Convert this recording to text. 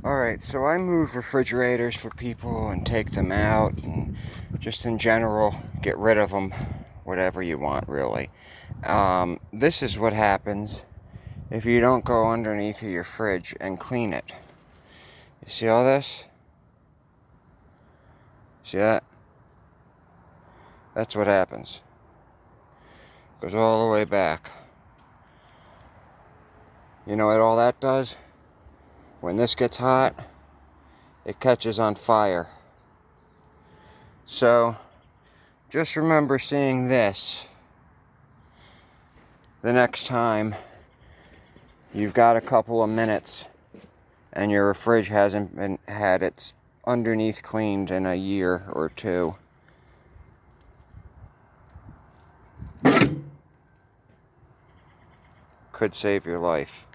Alright, so I move refrigerators for people and take them out and just in general get rid of them, whatever you want really. This is what happens if you don't go underneath of your fridge and clean it. You see all this? See that? That's what happens. Goes all the way back. You know what all that does? When this gets hot, it catches on fire. So, just remember seeing this the next time you've got a couple of minutes and your fridge hasn't had its underneath cleaned in a year or two. Could save your life.